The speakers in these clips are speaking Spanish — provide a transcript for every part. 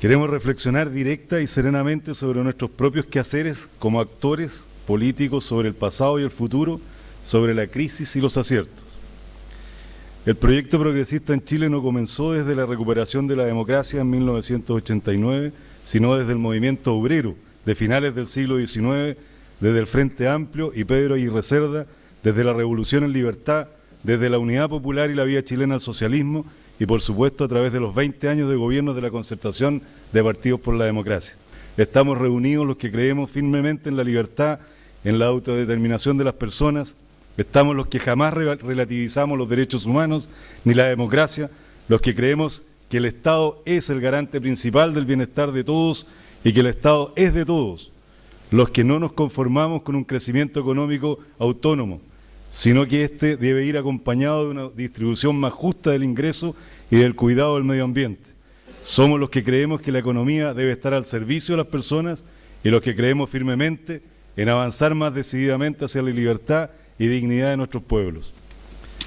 Queremos reflexionar directa y serenamente sobre nuestros propios quehaceres como actores políticos, sobre el pasado y el futuro, sobre la crisis y los aciertos. El proyecto progresista en Chile no comenzó desde la recuperación de la democracia en 1989, sino desde el movimiento obrero de finales del siglo XIX, desde el Frente Amplio y Pedro Aguirre Cerda, desde la Revolución en Libertad, desde la Unidad Popular y la vía chilena al socialismo, y por supuesto a través de los 20 años de gobierno de la concertación de partidos por la democracia. Estamos reunidos los que creemos firmemente en la libertad, en la autodeterminación de las personas, estamos los que jamás relativizamos los derechos humanos ni la democracia, los que creemos que el Estado es el garante principal del bienestar de todos y que el Estado es de todos, los que no nos conformamos con un crecimiento económico autónomo, sino que éste debe ir acompañado de una distribución más justa del ingreso y del cuidado del medio ambiente. Somos los que creemos que la economía debe estar al servicio de las personas y los que creemos firmemente en avanzar más decididamente hacia la libertad y dignidad de nuestros pueblos.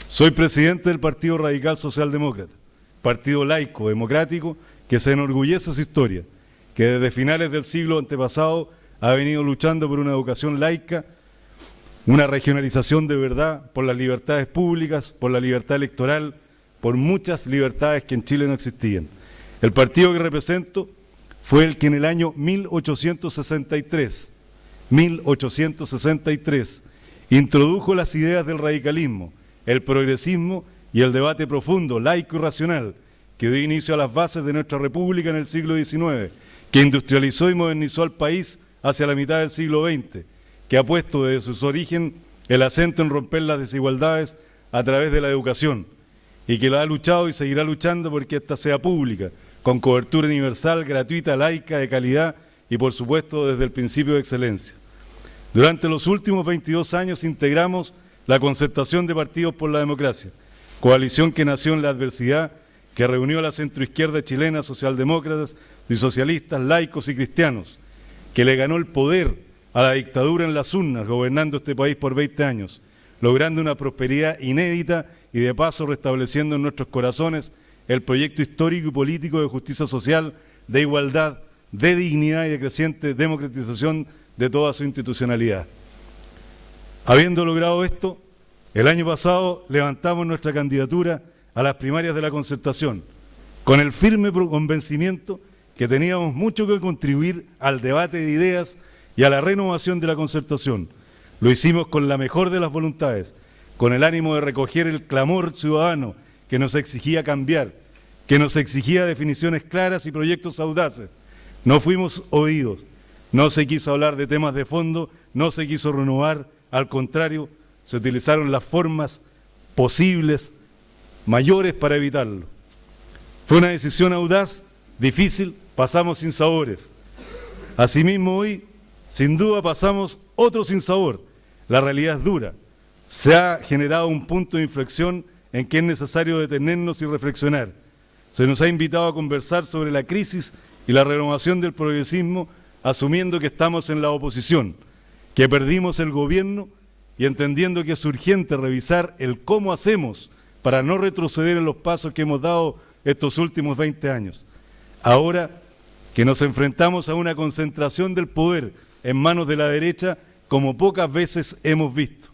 Soy presidente del Partido Radical Socialdemócrata, partido laico, democrático, que se enorgullece de su historia, que desde finales del siglo antepasado ha venido luchando por una educación laica, una regionalización de verdad, por las libertades públicas, por la libertad electoral, por muchas libertades que en Chile no existían. El partido que represento fue el que en el año 1863, introdujo las ideas del radicalismo, el progresismo y el debate profundo, laico y racional, que dio inicio a las bases de nuestra república en el siglo XIX, que industrializó y modernizó al país hacia la mitad del siglo XX, que ha puesto desde su origen el acento en romper las desigualdades a través de la educación y que lo ha luchado y seguirá luchando porque ésta sea pública, con cobertura universal, gratuita, laica, de calidad y por supuesto desde el principio de excelencia. Durante los últimos 22 años integramos la Concertación de Partidos por la Democracia, coalición que nació en la adversidad, que reunió a la centroizquierda chilena, socialdemócratas y socialistas, laicos y cristianos, que le ganó el poder a la dictadura en las urnas, gobernando este país por 20 años, logrando una prosperidad inédita y de paso restableciendo en nuestros corazones el proyecto histórico y político de justicia social, de igualdad, de dignidad y de creciente democratización de toda su institucionalidad. Habiendo logrado esto, el año pasado levantamos nuestra candidatura a las primarias de la Concertación, con el firme convencimiento que teníamos mucho que contribuir al debate de ideas y a la renovación de la Concertación. Lo hicimos con la mejor de las voluntades, con el ánimo de recoger el clamor ciudadano que nos exigía cambiar, que nos exigía definiciones claras y proyectos audaces. No fuimos oídos, no se quiso hablar de temas de fondo, no se quiso renovar, al contrario, se utilizaron las formas posibles, mayores para evitarlo. Fue una decisión audaz, difícil, pasamos sin sabores. Asimismo hoy, sin duda pasamos otro sinsabor. La realidad es dura. Se ha generado un punto de inflexión en que es necesario detenernos y reflexionar. Se nos ha invitado a conversar sobre la crisis y la renovación del progresismo, asumiendo que estamos en la oposición, que perdimos el gobierno y entendiendo que es urgente revisar el cómo hacemos para no retroceder en los pasos que hemos dado estos últimos 20 años. Ahora que nos enfrentamos a una concentración del poder en manos de la derecha como pocas veces hemos visto.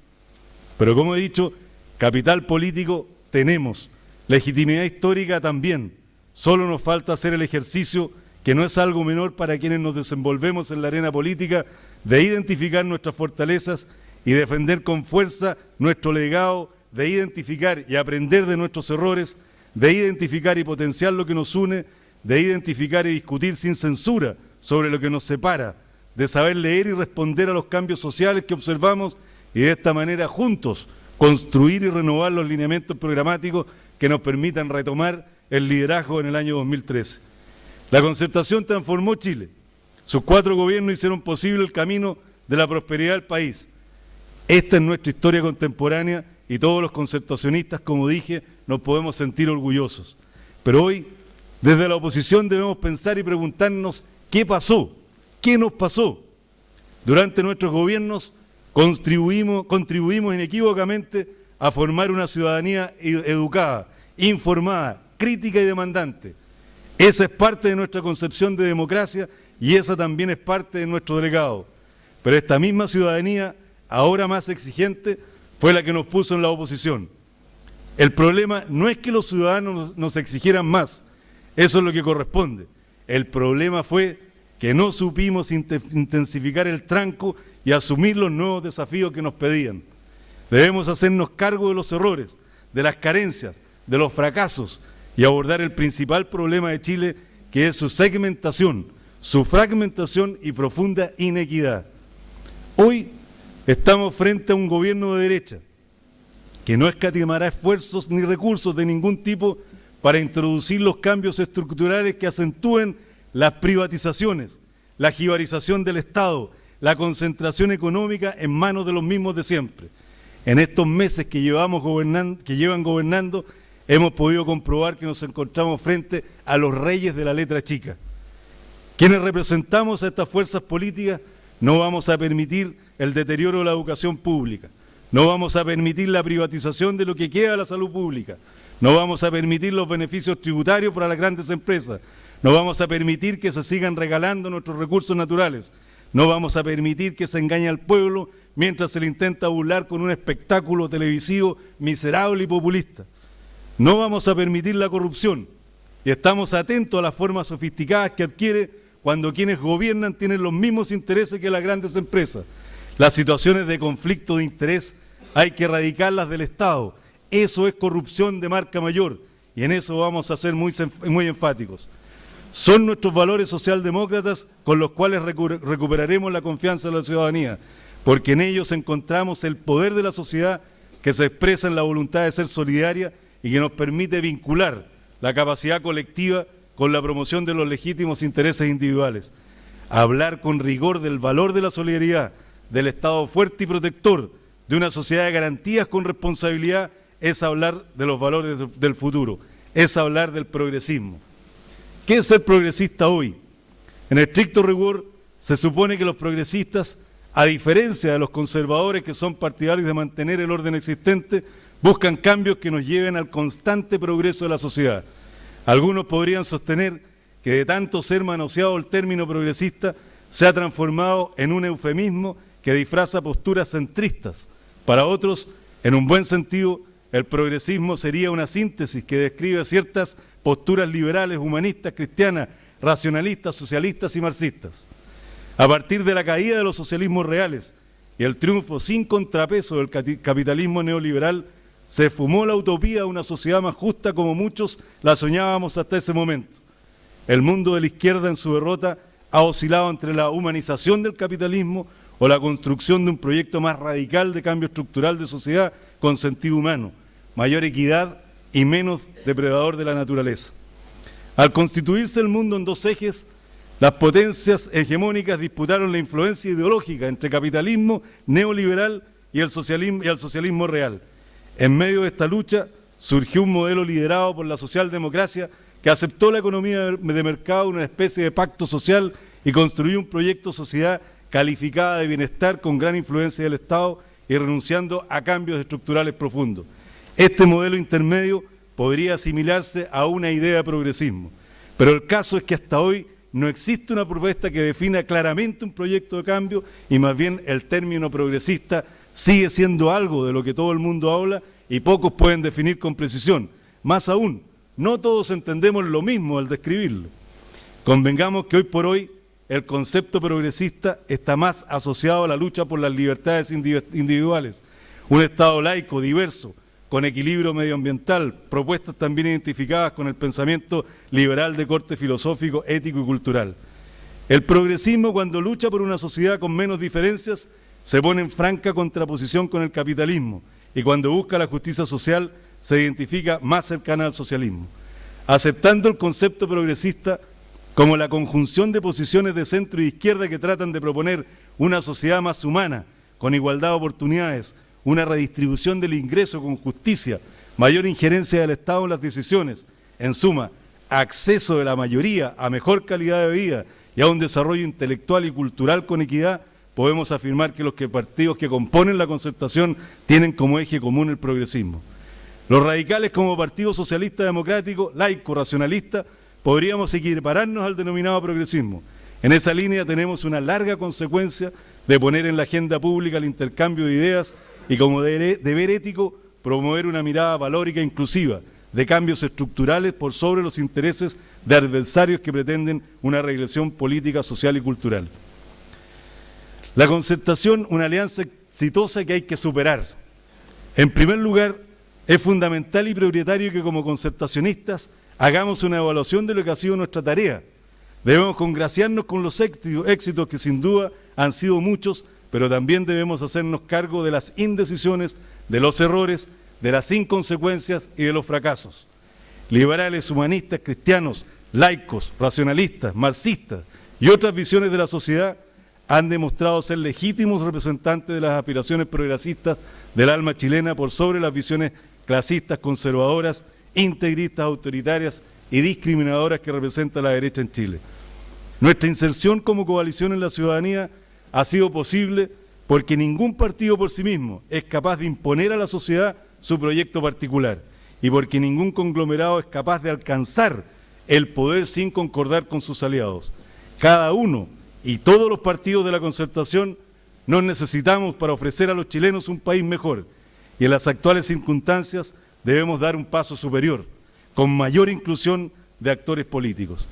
Pero como he dicho, capital político tenemos, legitimidad histórica también. Solo nos falta hacer el ejercicio, que no es algo menor para quienes nos desenvolvemos en la arena política, de identificar nuestras fortalezas y defender con fuerza nuestro legado, de identificar y aprender de nuestros errores, de identificar y potenciar lo que nos une, de identificar y discutir sin censura sobre lo que nos separa, de saber leer y responder a los cambios sociales que observamos y de esta manera juntos construir y renovar los lineamientos programáticos que nos permitan retomar el liderazgo en el año 2013. La Concertación transformó Chile. Sus 4 gobiernos hicieron posible el camino de la prosperidad del país. Esta es nuestra historia contemporánea y todos los concertacionistas, como dije, nos podemos sentir orgullosos. Pero hoy, desde la oposición debemos pensar y preguntarnos qué pasó, qué nos pasó. Durante nuestros gobiernos contribuimos inequívocamente a formar una ciudadanía educada, informada, crítica y demandante. Esa es parte de nuestra concepción de democracia y esa también es parte de nuestro legado. Pero esta misma ciudadanía, ahora más exigente, fue la que nos puso en la oposición. El problema no es que los ciudadanos nos exigieran más, eso es lo que corresponde. El problema fue que no supimos intensificar el tranco y asumir los nuevos desafíos que nos pedían. Debemos hacernos cargo de los errores, de las carencias, de los fracasos y abordar el principal problema de Chile, que es su segmentación, su fragmentación y profunda inequidad. Hoy estamos frente a un gobierno de derecha que no escatimará esfuerzos ni recursos de ningún tipo para introducir los cambios estructurales que acentúen las privatizaciones, la jibarización del Estado, la concentración económica en manos de los mismos de siempre. En estos meses que llevan gobernando, hemos podido comprobar que nos encontramos frente a los reyes de la letra chica. Quienes representamos a estas fuerzas políticas no vamos a permitir el deterioro de la educación pública, no vamos a permitir la privatización de lo que queda de la salud pública, no vamos a permitir los beneficios tributarios para las grandes empresas, no vamos a permitir que se sigan regalando nuestros recursos naturales, no vamos a permitir que se engañe al pueblo mientras se le intenta burlar con un espectáculo televisivo miserable y populista. No vamos a permitir la corrupción y estamos atentos a las formas sofisticadas que adquiere cuando quienes gobiernan tienen los mismos intereses que las grandes empresas. Las situaciones de conflicto de interés hay que erradicarlas del Estado. Eso es corrupción de marca mayor y en eso vamos a ser muy enfáticos. Son nuestros valores socialdemócratas con los cuales recuperaremos la confianza de la ciudadanía, porque en ellos encontramos el poder de la sociedad que se expresa en la voluntad de ser solidaria y que nos permite vincular la capacidad colectiva con la promoción de los legítimos intereses individuales. Hablar con rigor del valor de la solidaridad, del Estado fuerte y protector, de una sociedad de garantías con responsabilidad, es hablar de los valores del futuro, es hablar del progresismo. ¿Qué es ser progresista hoy? En estricto rigor, se supone que los progresistas, a diferencia de los conservadores que son partidarios de mantener el orden existente, buscan cambios que nos lleven al constante progreso de la sociedad. Algunos podrían sostener que de tanto ser manoseado el término progresista se ha transformado en un eufemismo que disfraza posturas centristas. Para otros, en un buen sentido, el progresismo sería una síntesis que describe ciertas posturas liberales, humanistas, cristianas, racionalistas, socialistas y marxistas. A partir de la caída de los socialismos reales y el triunfo sin contrapeso del capitalismo neoliberal, se esfumó la utopía de una sociedad más justa como muchos la soñábamos hasta ese momento. El mundo de la izquierda en su derrota ha oscilado entre la humanización del capitalismo o la construcción de un proyecto más radical de cambio estructural de sociedad con sentido humano, mayor equidad y menos depredador de la naturaleza. Al constituirse el mundo en dos ejes, las potencias hegemónicas disputaron la influencia ideológica entre capitalismo neoliberal y el socialismo real. En medio de esta lucha surgió un modelo liderado por la socialdemocracia que aceptó la economía de mercado, una especie de pacto social, y construyó un proyecto de sociedad calificada de bienestar con gran influencia del Estado y renunciando a cambios estructurales profundos. Este modelo intermedio podría asimilarse a una idea de progresismo, pero el caso es que hasta hoy no existe una propuesta que defina claramente un proyecto de cambio y más bien el término progresista sigue siendo algo de lo que todo el mundo habla y pocos pueden definir con precisión. Más aún, no todos entendemos lo mismo al describirlo. Convengamos que hoy por hoy el concepto progresista está más asociado a la lucha por las libertades individuales, un Estado laico, diverso, con equilibrio medioambiental, propuestas también identificadas con el pensamiento liberal de corte filosófico, ético y cultural. El progresismo, cuando lucha por una sociedad con menos diferencias, se pone en franca contraposición con el capitalismo y cuando busca la justicia social se identifica más cercana al socialismo. Aceptando el concepto progresista como la conjunción de posiciones de centro y de izquierda que tratan de proponer una sociedad más humana, con igualdad de oportunidades, una redistribución del ingreso con justicia, mayor injerencia del Estado en las decisiones, en suma, acceso de la mayoría a mejor calidad de vida y a un desarrollo intelectual y cultural con equidad, podemos afirmar que los partidos que componen la concertación tienen como eje común el progresismo. Los radicales como Partido Socialista Democrático, laico, racionalista, podríamos equipararnos al denominado progresismo. En esa línea tenemos una larga consecuencia de poner en la agenda pública el intercambio de ideas y como deber ético promover una mirada valórica e inclusiva de cambios estructurales por sobre los intereses de adversarios que pretenden una regresión política, social y cultural. La concertación, una alianza exitosa que hay que superar. En primer lugar, es fundamental y prioritario que como concertacionistas hagamos una evaluación de lo que ha sido nuestra tarea. Debemos congraciarnos con los éxitos que sin duda han sido muchos, pero también debemos hacernos cargo de las indecisiones, de los errores, de las inconsecuencias y de los fracasos. Liberales, humanistas, cristianos, laicos, racionalistas, marxistas y otras visiones de la sociedad han demostrado ser legítimos representantes de las aspiraciones progresistas del alma chilena por sobre las visiones clasistas, conservadoras, integristas, autoritarias y discriminadoras que representa la derecha en Chile. Nuestra inserción como coalición en la ciudadanía ha sido posible porque ningún partido por sí mismo es capaz de imponer a la sociedad su proyecto particular y porque ningún conglomerado es capaz de alcanzar el poder sin concordar con sus aliados. Cada uno y todos los partidos de la concertación nos necesitamos para ofrecer a los chilenos un país mejor y en las actuales circunstancias debemos dar un paso superior, con mayor inclusión de actores políticos.